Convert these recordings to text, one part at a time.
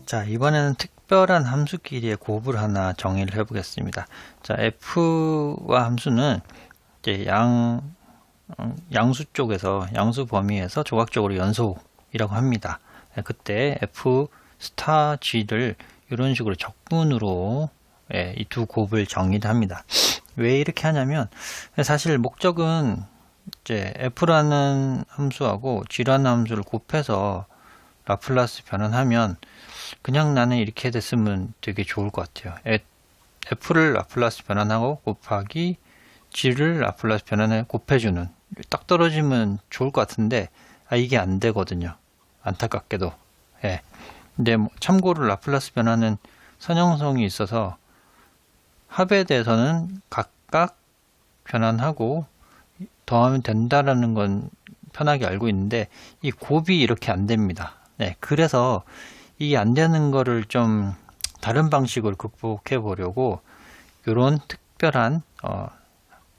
자, 이번에는 특별한 함수끼리의 곱을 하나 정의를 해보겠습니다. 자, f와 함수는 이제 양수 쪽에서, 양수 범위에서 조각적으로 연속이라고 합니다. 그때 f 스타 g를 이런 식으로 적분으로 이 두 곱을 정의를 합니다. 왜 이렇게 하냐면, 사실 목적은 이제 f라는 함수하고 g라는 함수를 곱해서 라플라스 변환하면 그냥 나는 이렇게 됐으면 되게 좋을 것 같아요. f를 라플라스 변환하고 곱하기 g를 라플라스 변환해 곱해주는, 딱 떨어지면 좋을 것 같은데 이게 안 되거든요. 안타깝게도. 근데 참고로 라플라스 변환은 선형성이 있어서 합에 대해서는 각각 변환하고 더하면 된다라는 건 편하게 알고 있는데 이 곱이 이렇게 안 됩니다. 그래서 이 안 되는 거를 좀 다른 방식으로 극복해 보려고 이런 특별한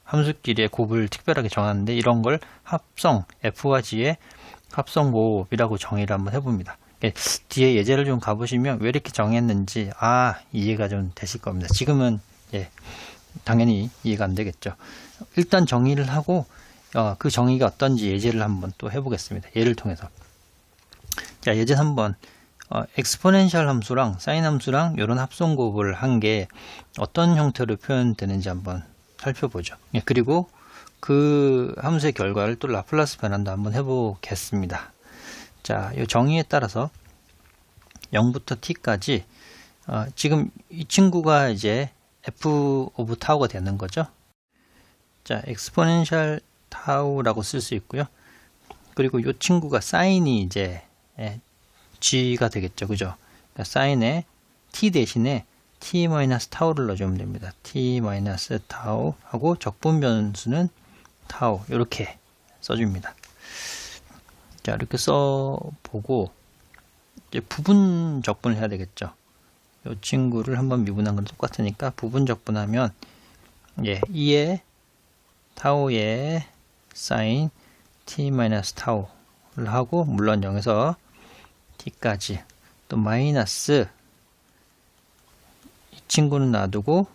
함수끼리의 곱을 특별하게 정하는데, 이런 걸 합성, f와 g의 합성곱이라고 정의를 한번 해봅니다. 뒤에 예제를 좀 가보시면 왜 이렇게 정했는지 이해가 좀 되실 겁니다. 지금은 당연히 이해가 안 되겠죠. 일단 정의를 하고 그 정의가 어떤지 예제를 한번 또 해보겠습니다. 예를 통해서. 자, 예제 3번. 엑스포넨셜 함수랑 사인 함수랑 이런 합성곱을 한 게 어떤 형태로 표현되는지 한번 살펴보죠. 그리고 그 함수의 결과를 또 라플라스 변환도 한번 해보겠습니다. 자, 이 정의에 따라서 0부터 t까지 지금 이 친구가 이제 f 오브 타우가 되는 거죠. 자, 엑스포넨셜 타우라고 쓸 수 있고요. 그리고 이 친구가 사인이 이제 g가 되겠죠. 그죠? 그러니까 사인에 t 대신에 t-타우를 넣어주면 됩니다. t-타우 하고 적분 변수는 타우, 이렇게 써줍니다. 자, 이렇게 써보고 이제 부분 적분을 해야 되겠죠. 이 친구를 한번 미분한 건 똑같으니까 부분 적분하면 2의 타우의 사인 t-타우를 하고, 물론 0에서 t까지, 또 마이너스 이 친구는 놔두고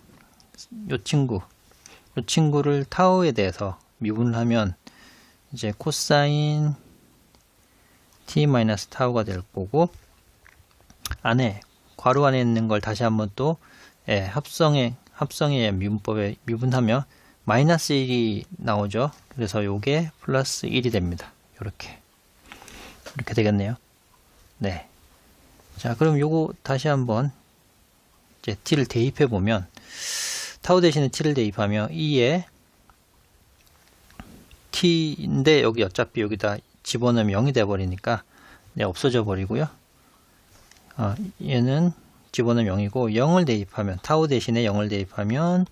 이 친구를 타우에 대해서 미분을 하면 이제 코사인 t-타우가 될 거고, 안에 괄호 안에 있는 걸 다시 한번 또 합성의 미분법에 미분하면 마이너스 1이 나오죠. 그래서 요게 플러스 1이 됩니다. 이렇게 되겠네요. 자, 그럼 요거 다시 한번 이제 t를 대입해 보면, 타우 대신에 t를 대입하면 2에 t인데 여기 어차피 여기다 집어넣으면 0이 돼 버리니까 없어져 버리고요. 얘는 집어넣으면 0이고, 0을 대입하면, 타우 대신에 0을 대입하면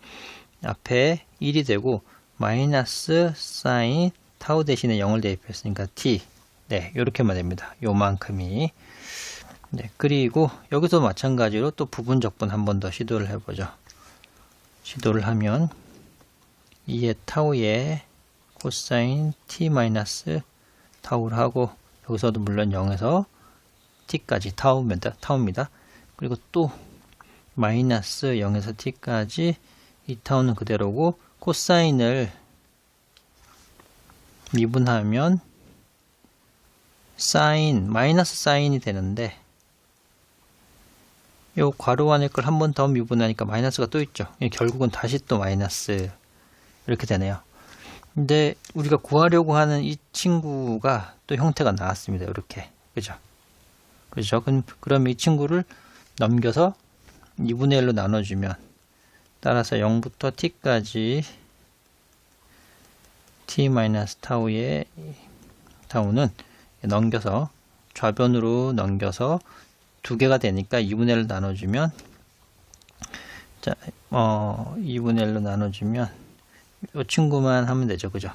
앞에 1이 되고, 마이너스 사인 타우 대신에 0을 대입했으니까 t, 이렇게만 됩니다. 요만큼이. 그리고 여기서 마찬가지로 또 부분 적분 한 번 더 시도를 해보죠. 시도를 하면 2의 타우의 코사인 t-타우를 하고, 여기서도 물론 0에서 t까지 타우입니다. 그리고 또 마이너스 0에서 t까지, 이 타우는 그대로고, 코사인을 미분하면 마이너스 사인이 되는데, 요 괄호 안에 걸 한 번 더 미분하니까 마이너스가 또 있죠. 결국은 다시 또 마이너스, 이렇게 되네요. 근데 우리가 구하려고 하는 이 친구가 또 형태가 나왔습니다. 이렇게. 그죠? 그럼 이 친구를 넘겨서 2분의 1로 나눠주면, 따라서 0부터 t까지 t-타우의 타우는 넘겨서 좌변으로 넘겨서 두 개가 되니까 2분의 1로 나눠주면, 자, 2분의 1로 나눠주면 이 친구만 하면 되죠. 그죠?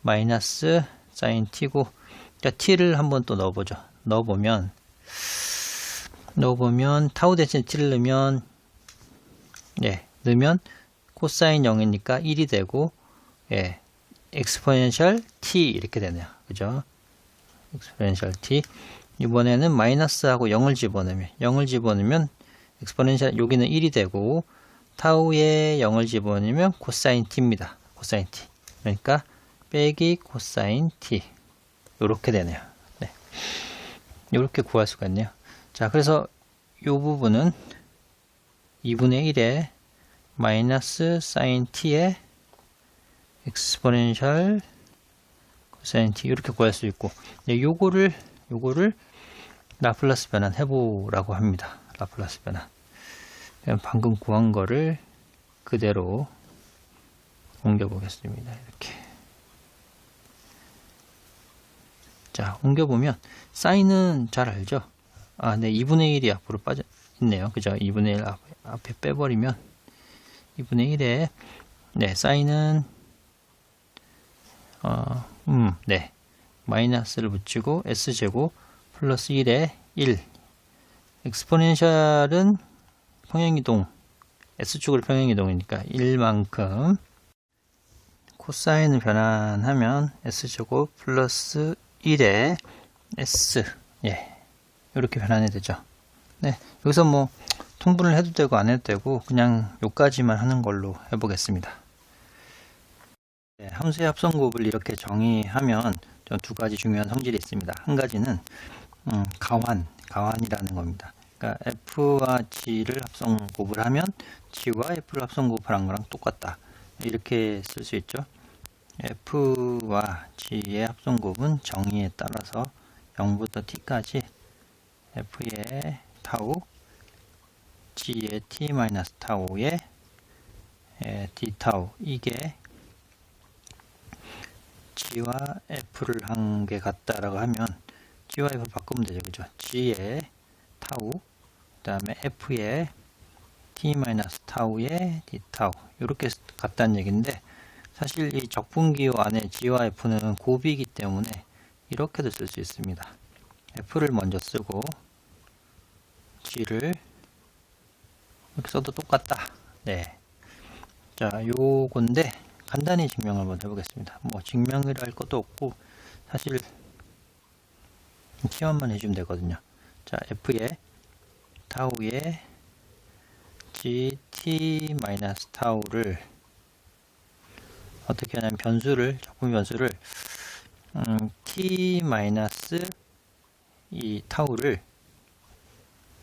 마이너스 사인 t고, 자, t를 한번 또 넣어보죠. 넣어보면 타우 대신 t를 넣으면 코사인 0이니까 1이 되고, exponential t 이렇게 되네요. 그죠? exponential t. 이번에는 마이너스하고 0을 집어넣으면 exponential 여기는 1이 되고 타우에 0을 집어넣으면 코사인 t입니다. 코사인 t. 그러니까 빼기 코사인 t. 요렇게 되네요. 네. 요렇게 구할 수가 있네요. 자, 그래서 요 부분은 2분의 1에 마이너스 사인 t의 exponential 코사인 t 이렇게 구할 수 있고, 네, 요거를 라플라스 변환 해보라고 합니다. 라플라스 변환. 방금 구한 거를 그대로 옮겨 보겠습니다. 이렇게. 자, 옮겨 보면 사인은 잘 알죠? 아, 네, 2분의 1이 앞으로 빠져 있네요. 그죠? 2분의 1 앞에 빼버리면 2분의 1에 네, 사인은 네, 마이너스를 붙이고 s제곱 플러스 1에 1. 엑스포넨셜은 평행이동, S축으로 평행이동이니까 1만큼 코사인을 변환하면 S제곱 플러스 1에 S. 예. 이렇게 변환이 되죠. 네. 여기서 뭐 통분을 해도 되고 안 해도 되고 그냥 요까지만 하는 걸로 해보겠습니다. 네, 함수의 합성곱을 이렇게 정의하면 두 가지 중요한 성질이 있습니다. 한 가지는 가환이라는 겁니다. 그러니까 F와 G를 합성곱을 하면 G와 F를 합성곱을 한 거랑 똑같다. 이렇게 쓸 수 있죠. F와 G의 합성곱은 정의에 따라서 0부터 T까지 F의 타우, G의 T-타우의 D타우. 이게 G와 F를 한 게 같다라고 하면 G와 F를 바꾸면 되죠. 그죠? G의 타우, 그 다음에 F의 T-타우의 D타우. 이렇게 같다는 얘기인데, 사실 이 적분기호 안에 G와 F는 곱이기 때문에 이렇게도 쓸 수 있습니다. F를 먼저 쓰고 G를 이렇게 써도 똑같다. 네. 자, 요건데 간단히 증명을 한번 해보겠습니다. 뭐 증명이라 할 것도 없고 사실 시험만 해주면 되거든요. 자, F의 타우의 GT-타우를 어떻게 하냐면 적분 변수를 T- 이 타우를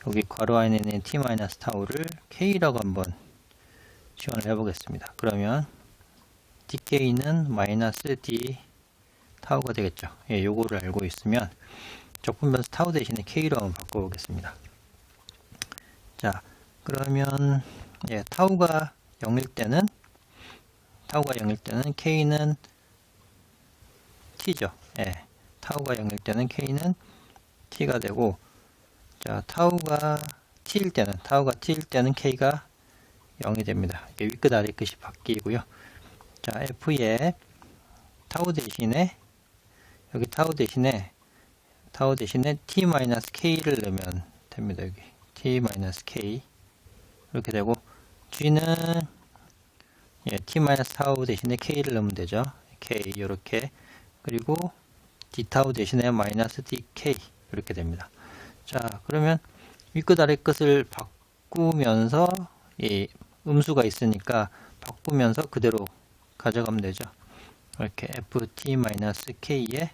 여기 괄호 안에 있는 T-타우를 K라고 한번 지원을 해보겠습니다. 그러면 DK는 마이너스 D 타우가 되겠죠. 예, 요거를 알고 있으면 적분 변수 타우 대신에 K로 한번 바꿔보겠습니다. 자, 그러면 예, 타우가 0일 때는 K는 T죠. 예, 타우가 0일 때는 K는 T가 되고, 자, 타우가 T일 때는 K가 0이 됩니다. 이게 윗끝 아래끝이 바뀌고요. 자, F의 타우 대신에 여기 타우 대신에 T-K를 넣으면 됩니다. 여기 T-K 이렇게 되고, G는 예, T-타우 대신에 K를 넣으면 되죠. K 이렇게. 그리고 D타우 대신에 마이너스 DK 이렇게 됩니다. 자, 그러면 윗끝 아래끝을 바꾸면서 이 음수가 있으니까 바꾸면서 그대로 가져가면 되죠. 이렇게 FT-K에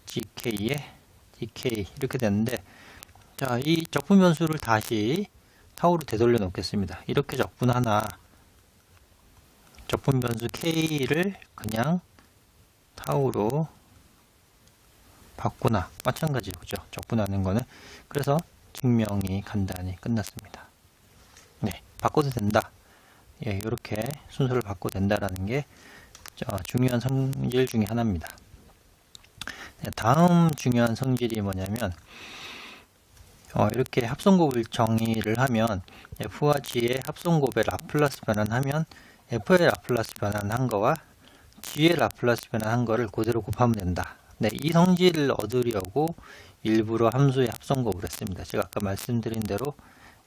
GK에 DK 이렇게 되는데, 자, 이 적분 변수를 다시 타우로 되돌려 놓겠습니다. 이렇게 적분 변수 K를 그냥 타우로 바꾸나 마찬가지죠. 그죠? 적분하는 거는. 그래서 증명이 간단히 끝났습니다. 네, 바꿔도 된다. 예, 이렇게 순서를 바꿔도 된다라는 게 중요한 성질 중에 하나입니다. 네, 다음 중요한 성질이 뭐냐면 이렇게 합성곱을 정의를 하면 F와 G의 합성곱의 라플라스 변환하면 F의 라플라스 변환한 거와 G의 라플라스 변환한 거를 그대로 곱하면 된다. 네, 이 성질을 얻으려고 일부러 함수의 합성곱을 했습니다. 제가 아까 말씀드린 대로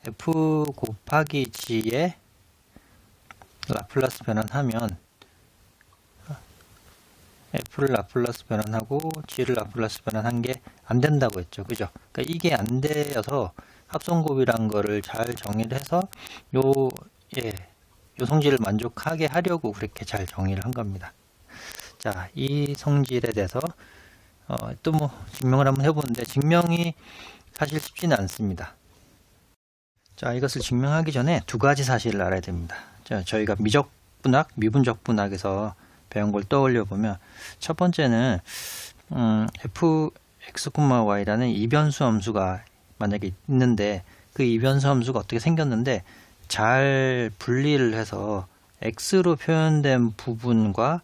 F 곱하기 G의 라플라스 변환하면 F를 라플라스 변환하고 G를 라플라스 변환한 게 안 된다고 했죠. 그죠? 그러니까 이게 안 되어서 합성곱이란 거를 잘 정의를 해서 요, 예, 요 성질을 만족하게 하려고 그렇게 잘 정의를 한 겁니다. 자, 이 성질에 대해서 또 뭐 증명을 한번 해보는데 증명이 사실 쉽지는 않습니다. 자, 이것을 증명하기 전에 두 가지 사실을 알아야 됩니다. 자, 저희가 미적분학, 미분적분학에서 배운 걸 떠올려 보면 첫 번째는 fx,y라는 이변수 함수가 만약에 있는데 그 이변수 함수가 어떻게 생겼는데 잘 분리를 해서 x로 표현된 부분과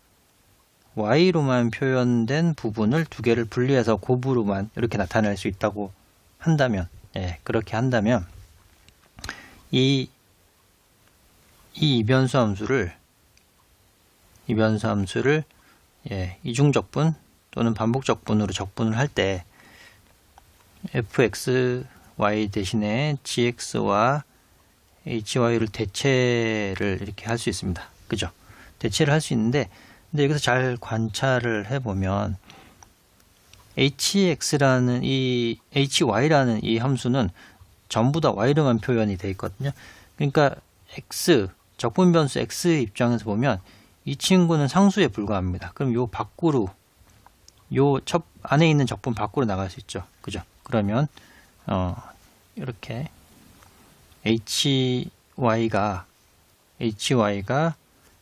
y로만 표현된 부분을 두 개를 분리해서 곱으로만 이렇게 나타낼 수 있다고 한다면, 예, 그렇게 한다면 이 이변수 함수를 예, 이중적분 또는 반복적분으로 적분을 할 때 fxy 대신에 gx와 hy를 대체를 이렇게 할 수 있습니다. 그죠? 대체를 할 수 있는데 근데 여기서 잘 관찰을 해보면 hy라는 이 함수는 전부 다 y로만 표현이 되어 있거든요. 그러니까 x, 적분 변수 x 입장에서 보면 이 친구는 상수에 불과합니다. 그럼 요 밖으로 안에 있는 적분 밖으로 나갈 수 있죠. 그죠? 그러면 이렇게 hy가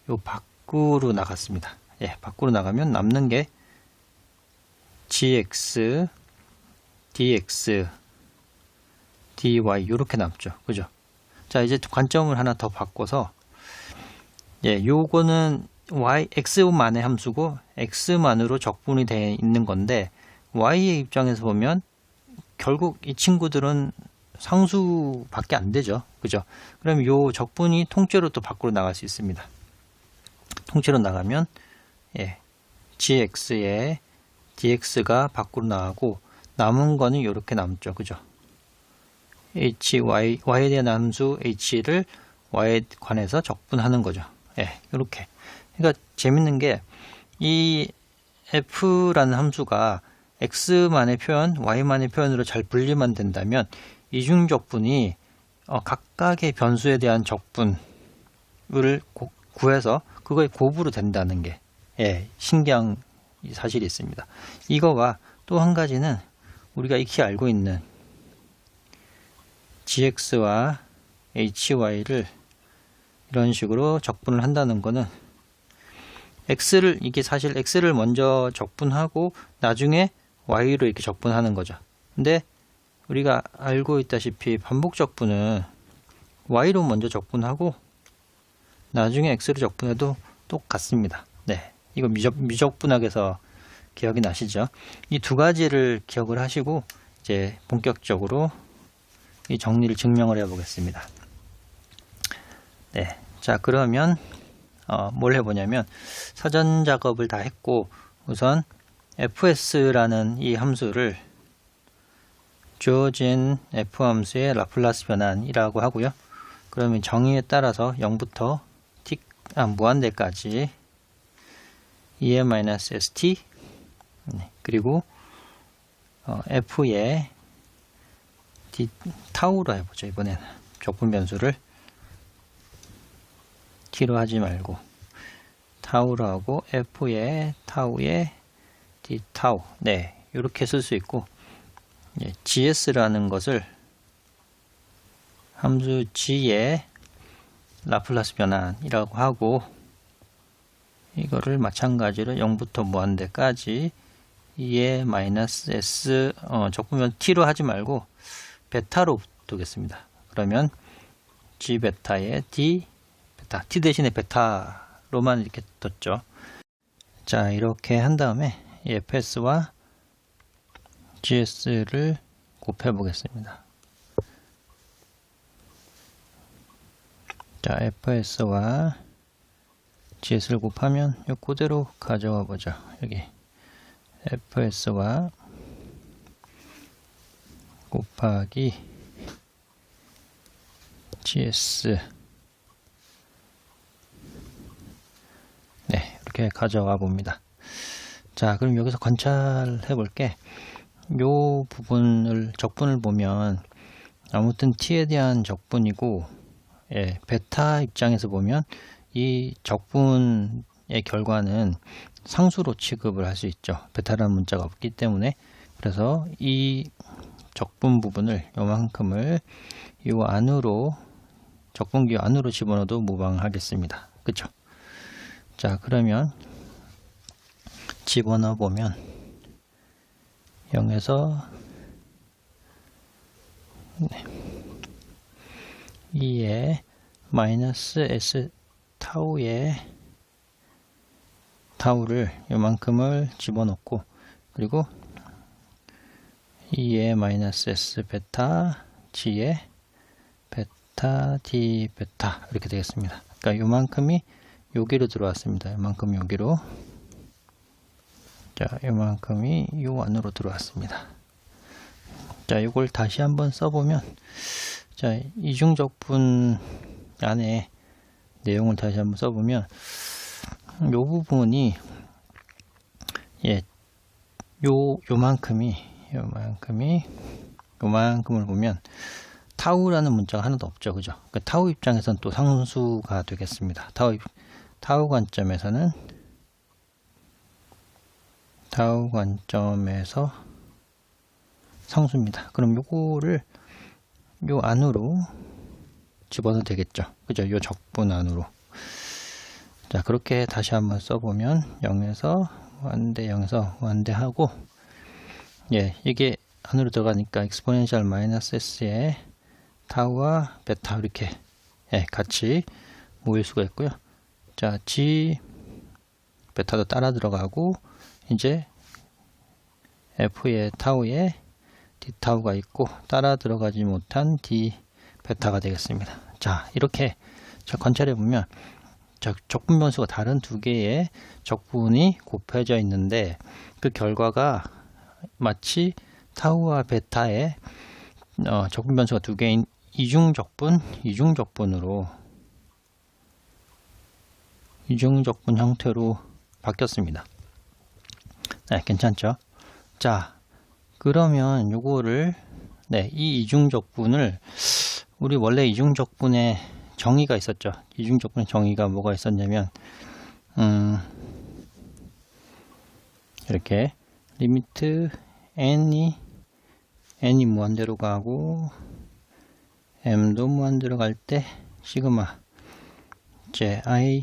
요 밖으로 나갔습니다. 예, 밖으로 나가면 남는 게 gx, dx, dy 이렇게 남죠. 그죠? 자, 이제 관점을 하나 더 바꿔서 예, 요거는 x만의 함수고 x만으로 적분이 되어 있는 건데 y의 입장에서 보면 결국 이 친구들은 상수밖에 안 되죠. 그죠? 그럼 요 적분이 통째로 또 밖으로 나갈 수 있습니다. 통째로 나가면 예, gx에 dx가 밖으로 나가고 남은 거는 이렇게 남죠. 그죠? y에 대한 함수 h를 y에 관해서 적분하는 거죠. 예, 이렇게. 그러니까 재밌는 게 이 f라는 함수가 x만의 표현, y만의 표현으로 잘 분리만 된다면 이중적분이 각각의 변수에 대한 적분을 구해서 그거의 곱으로 된다는 게 예, 신기한 사실이 있습니다. 이거가 또 한 가지는 우리가 익히 알고 있는 gx와 hy를 이런 식으로 적분을 한다는 거는 이게 사실 x를 먼저 적분하고 나중에 y로 이렇게 적분하는 거죠. 근데 우리가 알고 있다시피 반복 적분은 y로 먼저 적분하고 나중에 x로 적분해도 똑같습니다. 네, 이거 미적분학에서 기억이 나시죠? 이 두 가지를 기억을 하시고 이제 본격적으로 이 정리를 증명을 해보겠습니다. 네, 자 그러면 뭘 해보냐면 사전 작업을 다 했고 우선 fs라는 이 함수를 주어진 f 함수의 라플라스 변환이라고 하고요. 그러면 정의에 따라서 0부터 무한대까지 EM-ST 그리고 f의 타우로 해보죠. 이번에는 적분 변수를 t로 하지 말고 타우로 하고 f의 타우의 d 타우 네 이렇게 쓸 수 있고 gs라는 것을 함수 g의 라플라스 변환이라고 하고 이거를 마찬가지로 0부터 무한대까지 2의 마이너스 s 적분변 t로 하지 말고 베타로 두겠습니다. 그러면 g 베타의 d 베타 t 대신에 베타로만 이렇게 뒀죠. 자 이렇게 한 다음에 fs와 gs를 곱해 보겠습니다. 자 fs와 gs를 곱하면 이 그대로 가져와 보죠. 여기 fs와 곱하기 gs 네 이렇게 가져와 봅니다. 자, 그럼 여기서 관찰해 볼게. 요 부분을, 적분을 보면 아무튼 t에 대한 적분이고, 예, 베타 입장에서 보면 이 적분의 결과는 상수로 취급을 할 수 있죠. 베타라는 문자가 없기 때문에. 그래서 이 적분 부분을 요만큼을 이 안으로, 적분기 안으로 집어넣어도 무방하겠습니다. 그쵸? 자, 그러면 집어넣어 보면 0에서 2에 마이너스 s 타우에 타우를 요만큼을 집어넣고, 그리고 2에 마이너스 s 베타 g에 베타 d 베타 이렇게 되겠습니다. 그러니까 요만큼이 여기로 들어왔습니다. 요만큼 여기로. 자, 요만큼이 요 안으로 들어왔습니다. 자, 이걸 다시 한번 써보면, 자, 이중적분 안에 내용을 다시 한번 써보면, 요 부분이, 예, 요만큼을 보면, 타우라는 문자가 하나도 없죠. 그죠? 그러니까 타우 입장에서는 또 상수가 되겠습니다. 타우 관점에서 상수입니다. 그럼 요거를 요 안으로 집어넣어도 되겠죠. 그죠? 요 적분 안으로. 자, 그렇게 다시 한번 써보면 0에서 완대 0에서 완대하고, 예, 이게 안으로 들어가니까 exponential 마이너스 s에 타우와 베타 이렇게, 예, 같이 모일 수가 있고요. 자, g 베타도 따라 들어가고, 이제 f의 타우에 d 타우가 있고 따라 들어가지 못한 d 베타가 되겠습니다. 자, 이렇게 관찰해 보면 적분 변수가 다른 두 개의 적분이 곱해져 있는데, 그 결과가 마치 타우와 베타의 적분 변수가 두 개인 이중적분 형태로 바뀌었습니다. 네, 괜찮죠? 자, 그러면 요거를, 네, 이 이중적분을, 우리 원래 이중적분의 정의가 있었죠. 이중적분의 정의가 뭐가 있었냐면, 이렇게 리미트 n이 무한대로 가고 m도 무한대로 갈 때 시그마 이제 i는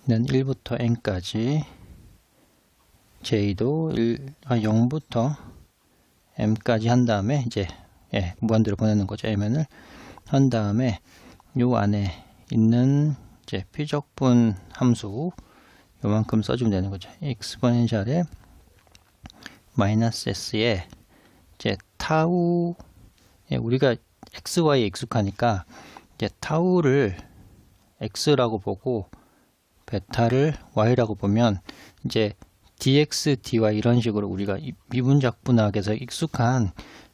1부터 n까지, j도 0부터 m까지 한 다음에 이제, 예, 무한대로 보내는 거죠. mn을 한 다음에 요 안에 있는 이제 피적분 함수 요만큼 써주면 되는 거죠. exponential에 마이너스 s에 이제 타우, 예, 우리가 xy에 익숙하니까 이제 타우를 x라고 보고 베타를 y라고 보면 이제 dx, dy 이런 식으로 우리가 미분적분학에서 익숙한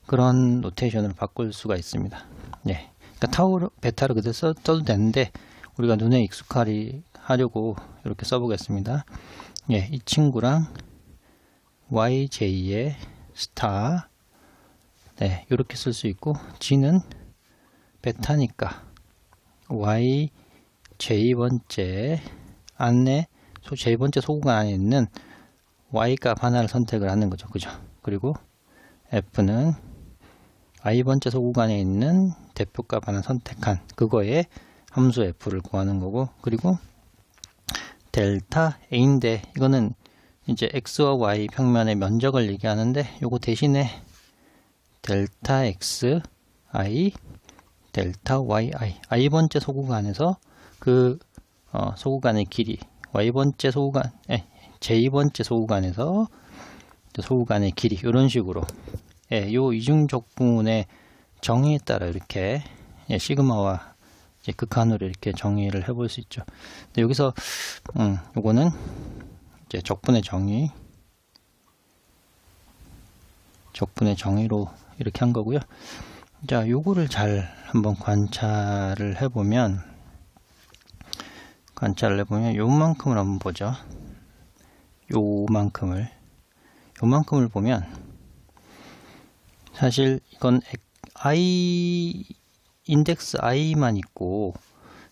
그런 노테이션으로 바꿀 수가 있습니다. 네, 그러니까 베타를 그대로 써도 되는데 우리가 눈에 익숙하려고 이렇게 써보겠습니다. 예, 이 친구랑 yj의 스타, 네, 이렇게 쓸 수 있고, g는 베타니까 y j번째 안에 j번째 소구간 안에 있는 y값 하나를 선택을 하는 거죠. 그죠? 그리고 f는 i번째 소구간에 있는 대표값 하나 선택한 그거에 함수 f를 구하는 거고, 그리고 델타 a인데 이거는 이제 x와 y 평면의 면적을 얘기하는데, 요거 대신에 델타 x i 델타 y i, i번째 소구간에서 그 소구간의 길이, y번째 소구간, j번째 소구간에서 소구간의 길이, 이런 식으로, 예, 요 이중적분의 정의에 따라 이렇게, 예, 시그마와 이제 극한으로 이렇게 정의를 해볼 수 있죠. 근데 여기서 요거는 이제 적분의 정의로 이렇게 한 거고요. 자, 요거를 잘 한번 관찰을 해보면 요만큼을 한번 보죠. 요만큼을 보면 사실 이건 인덱스 i만 있고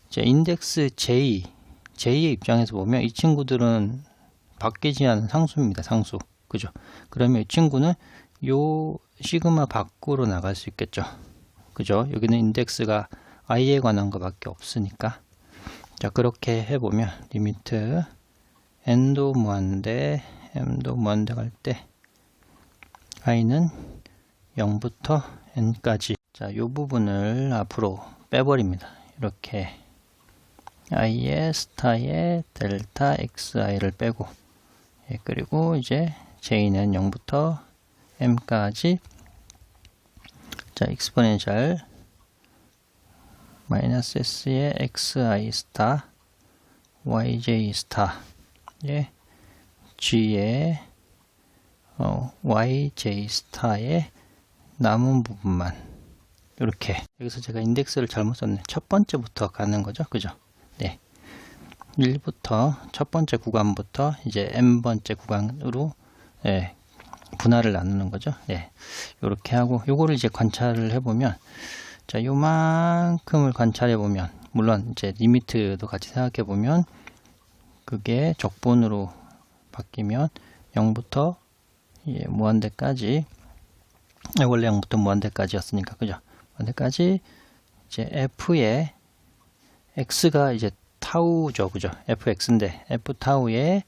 이제 인덱스 j의 입장에서 보면 이 친구들은 바뀌지 않은 상수입니다. 상수. 그죠? 그러면 이 친구는 요 시그마 밖으로 나갈 수 있겠죠. 그죠? 여기는 인덱스가 i에 관한 것밖에 없으니까. 자, 그렇게 해보면 리미트 n도 무한대 m도 무한대 갈 때 i는 0부터 n까지. 자, 요 부분을 앞으로 빼버립니다. 이렇게 i의 스타의 델타 xi를 빼고, 예, 그리고 이제 j는 0부터 m까지. 자, 익스포넨셜 마이너스 s의 xi 스타 yj 스타, 예, g의 yj 스타의 남은 부분만 이렇게. 여기서 제가 인덱스를 잘못 썼네. 첫 번째부터 가는 거죠. 그죠? 네. 1부터 첫 번째 구간부터 이제 n번째 구간으로, 예, 분할을 나누는 거죠. 예. 요렇게 하고 요거를 이제 관찰을 해보면, 자, 요만큼을 관찰해 보면, 물론 이제 리미트도 같이 생각해 보면 그게 적분으로 바뀌면 0부터, 예, 무한대까지, 원래 0부터 무한대까지였으니까, 그죠? 무한대까지 이제 f의 x가 이제 타우죠, 그죠? fx인데 f 타우에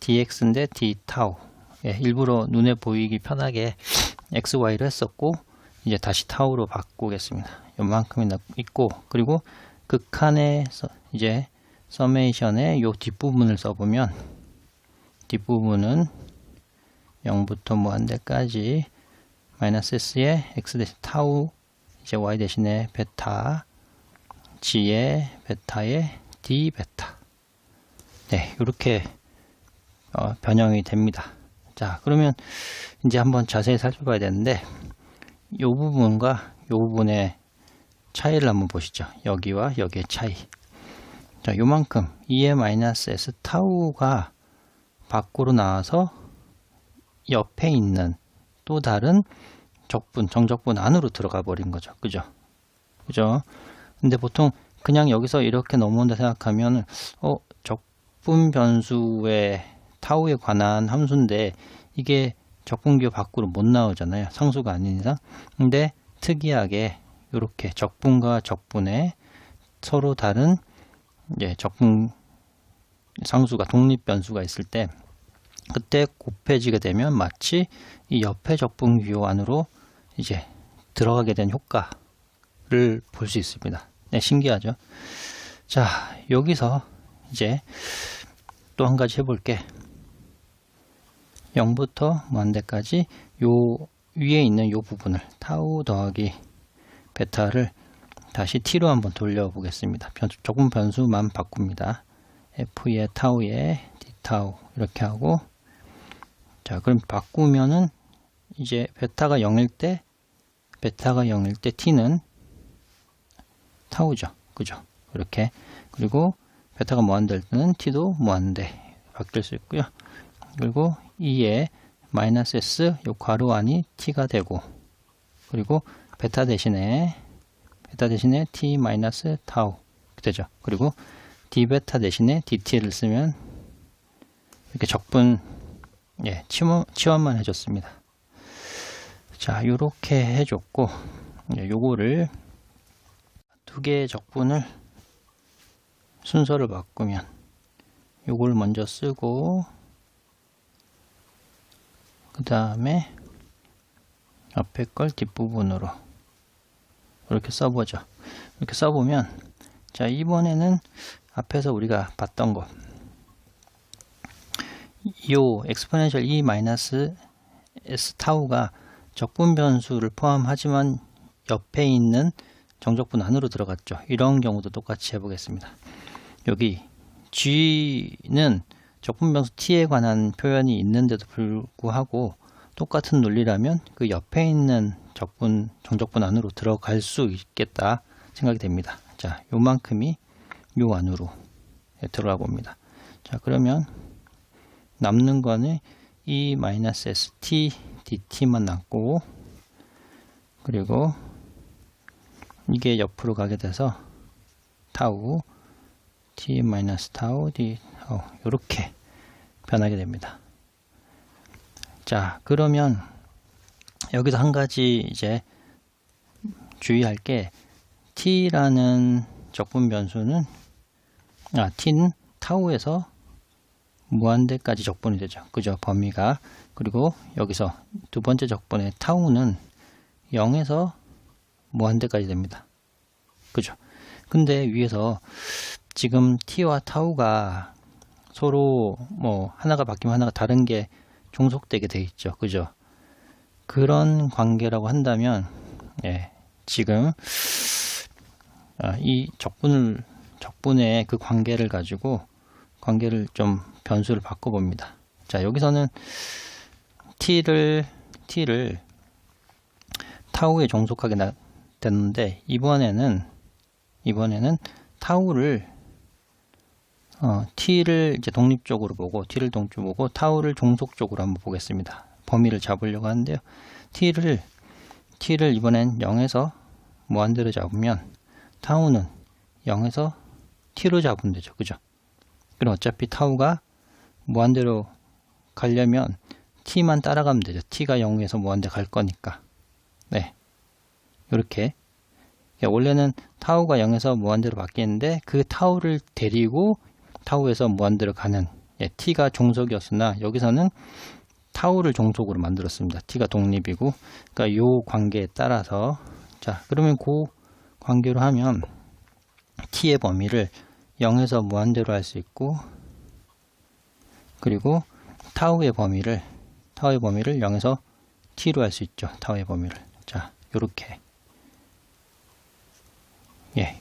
dx인데 d 타우. 예, 일부러 눈에 보이기 편하게 xy로 했었고 이제 다시 타우로 바꾸겠습니다. 요만큼이 있고, 그리고 극한의 이제 서메이션의 요 뒷부분을 써보면, 뒷부분은 0부터 무한대까지 마이너스 s의 x 대신 타우, 이제 y 대신에 베타, g의 베타의 d 베타. 네, 이렇게 변형이 됩니다. 자, 그러면 이제 한번 자세히 살펴봐야 되는데, 이 부분과 이 부분의 차이를 한번 보시죠. 여기와 여기의 차이. 자, 요만큼 E의 마이너스 S 타우가 밖으로 나와서 옆에 있는 또 다른 적분, 정적분 안으로 들어가 버린 거죠. 그죠? 그죠? 근데 보통 그냥 여기서 이렇게 넘어온다 생각하면, 적분 변수의 타우에 관한 함수인데 이게 적분규 밖으로 못 나오잖아요. 상수가 아닌 이상. 근데 특이하게 이렇게 적분과 적분의 서로 다른, 예, 적분 상수가 독립 변수가 있을 때 그때 곱해지게 되면 마치 이 옆에 적분규 안으로 이제 들어가게 된 효과를 볼 수 있습니다. 네, 신기하죠? 자, 여기서 이제 또 한 가지 해볼게. 0부터 무한대까지 요 위에 있는 요 부분을 타우 더하기 베타를 다시 t로 한번 돌려 보겠습니다. 적분 변수만 바꿉니다. f의 타우에 d 타우 이렇게 하고, 자, 그럼 바꾸면은 이제 베타가 0일 때 t는 타우죠. 그죠? 이렇게. 그리고 베타가 무한대일 때는 t도 무한대 바뀔 수 있고요. 그리고 2의 마이너스 s 요 괄호 안이 t가 되고, 그리고 베타 대신에 t 마이너스 타우 되죠. 그리고 d 베타 대신에 dt를 쓰면 이렇게 적분, 예, 치환만 해줬습니다. 자, 요렇게 해줬고, 요거를 두 개의 적분을 순서를 바꾸면 요걸 먼저 쓰고 그 다음에 앞에 걸 뒷부분으로 이렇게 써보죠. 이렇게 써보면, 자, 이번에는 앞에서 우리가 봤던 거, 요 exponential e 마이너스 s 타우가 적분 변수를 포함하지만 옆에 있는 정적분 안으로 들어갔죠. 이런 경우도 똑같이 해보겠습니다. 여기 g는 적분 변수 t에 관한 표현이 있는데도 불구하고 똑같은 논리라면 그 옆에 있는 정적분 안으로 들어갈 수 있겠다 생각이 됩니다. 자, 요만큼이 요 안으로 들어가 봅니다. 자, 그러면 남는 거는 E-ST dt만 남고, 그리고 이게 옆으로 가게 돼서 타우 t 타우 d 이렇게 변하게 됩니다. 자, 그러면 여기서 한 가지 이제 주의할 게, t라는 적분 변수는 t는 타우에서 무한대까지 적분이 되죠. 그죠? 범위가. 그리고 여기서 두 번째 적분의 타우는 0에서 무한대까지 됩니다. 그죠? 근데 위에서 지금 t와 타우가 서로 뭐 하나가 바뀌면 하나가 다른 게 종속되게 돼 있죠. 그죠? 그런 관계라고 한다면, 예, 지금 이 적분의 그 관계를 가지고 좀 변수를 바꿔봅니다. 자, 여기서는 t를 타우에 종속하게 됐는데, 이번에는 타우를 t를 이제 독립적으로 보고, 타우를 종속적으로 한번 보겠습니다. 범위를 잡으려고 하는데요. t를 이번엔 0에서 무한대로 잡으면 타우는 0에서 t로 잡으면 되죠. 그죠? 그럼 어차피 타우가 무한대로 가려면 t만 따라가면 되죠. t가 0에서 무한대 갈 거니까. 네, 이렇게. 원래는 타우가 0에서 무한대로 바뀌는데, 그 타우를 데리고 타우에서 무한대로 가는, t가 종속이었으나 여기서는 타우를 종속으로 만들었습니다. t가 독립이고. 그러니까 요 관계에 따라서, 자, 그러면 그 관계로 하면 t의 범위를 0에서 무한대로 할 수 있고, 그리고 타우의 범위를 0에서 t로 할 수 있죠. 타우의 범위를. 자, 요렇게.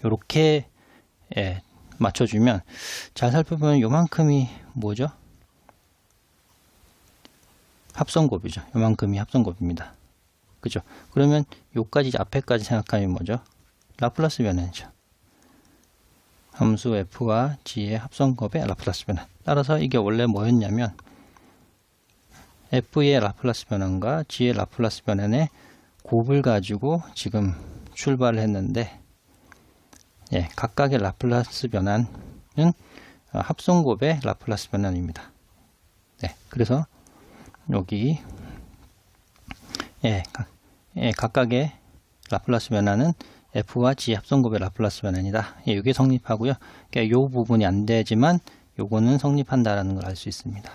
요렇게 맞춰주면, 잘 살펴보면 요만큼이 뭐죠? 합성곱이죠. 요만큼이 합성곱입니다. 그죠? 그러면 요까지, 앞에까지 생각하면 뭐죠? 라플라스 변환이죠. 함수 f와 g의 합성곱의 라플라스 변환. 따라서 이게 원래 뭐였냐면, f의 라플라스 변환과 g의 라플라스 변환의 곱을 가지고 지금 출발을 했는데, 각각의 라플라스 변환은 합성곱의 라플라스 변환입니다. 그래서 여기 각각의 라플라스 변환은 f와 g 합성곱의 라플라스 변환이다. 이게 성립하고요. 이 부분이 안 되지만 요거는 성립한다라는 걸 알 수 있습니다.